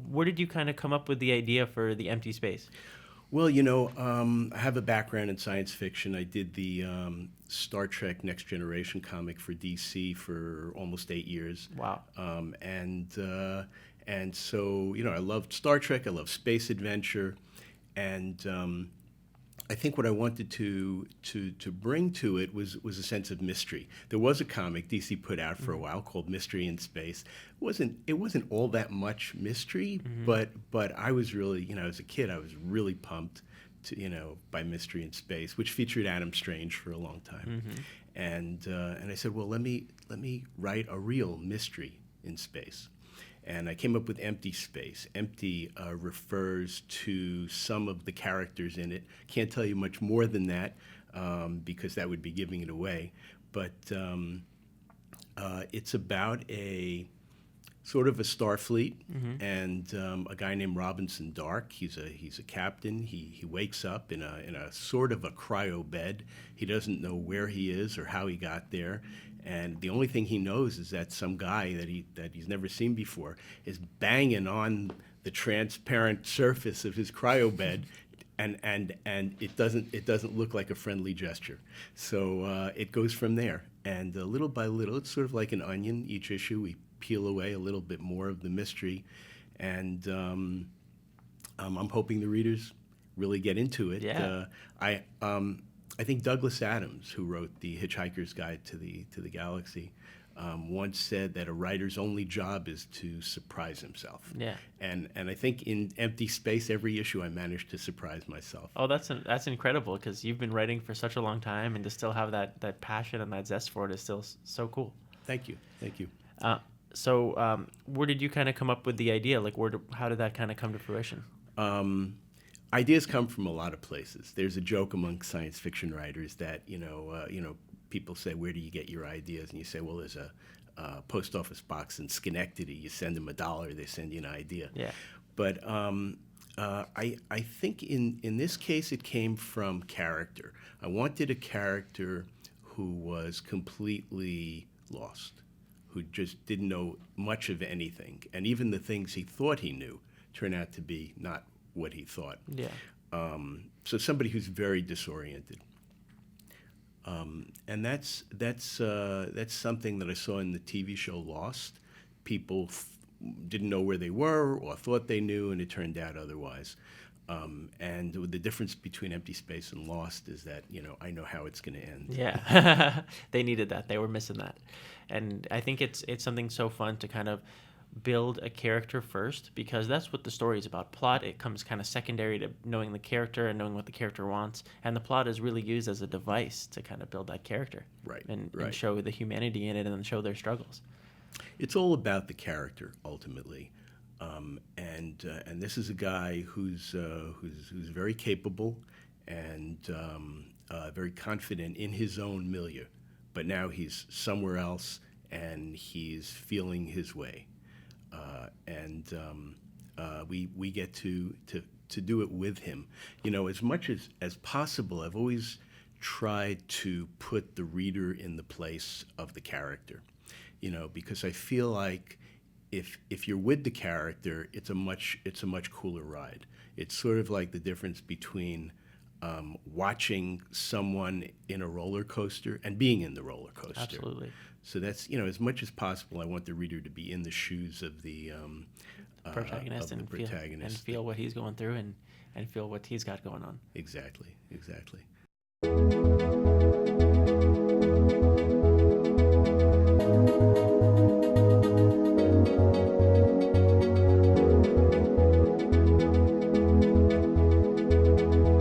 Where did you kind of come up with the idea for the empty space? Well, I have a background in science fiction. I did the Star Trek Next Generation comic for DC for almost 8 years. Wow. And so, I loved Star Trek. I love space adventure. And I think what I wanted to bring to it was a sense of mystery. There was a comic DC put out for a while called Mystery in Space. It wasn't all that much mystery, but I was really, as a kid, I was really pumped by Mystery in Space, which featured Adam Strange for a long time. And I said, well, let me write a real mystery in space. And I came up with empty space. Empty refers to some of the characters in it. Can't tell you much more than that because that would be giving it away. But it's about a sort of a Starfleet and a guy named Robinson Dark. He's a captain. He wakes up in a sort of a cryo bed. He doesn't know where he is or how he got there. And the only thing he knows is that some guy that he's never seen before is banging on the transparent surface of his cryo bed, and it doesn't look like a friendly gesture. So it goes from there, and little by little, it's sort of like an onion. Each issue we peel away a little bit more of the mystery, and I'm hoping the readers really get into it. Yeah. I think Douglas Adams, who wrote The Hitchhiker's Guide to the Galaxy, once said that a writer's only job is to surprise himself. Yeah. And I think in Empty Space, every issue I managed to surprise myself. Oh, that's incredible, because you've been writing for such a long time, and to still have that passion and that zest for it is still so cool. Thank you. So where did you kind of come up with the idea? Like, how did that kind of come to fruition? Ideas come from a lot of places. There's a joke among science fiction writers that people say, "Where do you get your ideas?" And you say, "Well, there's a post office box in Schenectady. You send them $1, they send you an idea." Yeah. But I think in this case it came from character. I wanted a character who was completely lost, who just didn't know much of anything, and even the things he thought he knew turned out to be not what he thought. Yeah. So somebody who's very disoriented. And that's something that I saw in the TV show Lost. People didn't know where they were or thought they knew, and it turned out otherwise. And the difference between Empty Space and Lost is that I know how it's going to end. Yeah. They needed that. They were missing that. And I think it's something so fun to kind of build a character first, because that's what the story is about. Plot, it comes kind of secondary to knowing the character and knowing what the character wants, and the plot is really used as a device to kind of build that character, Right. And show the humanity in it, and then show their struggles. It's all about the character ultimately, and this is a guy who's very capable and very confident in his own milieu, but now he's somewhere else and he's feeling his way. We get to do it with him. As much as possible, I've always tried to put the reader in the place of the character, because I feel like if you're with the character, it's a much cooler ride. It's sort of like the difference between watching someone in a roller coaster and being in the roller coaster. Absolutely. So that's, as much as possible, I want the reader to be in the shoes of the protagonist, of the protagonist. And feel what he's going through and feel what he's got going on. Exactly.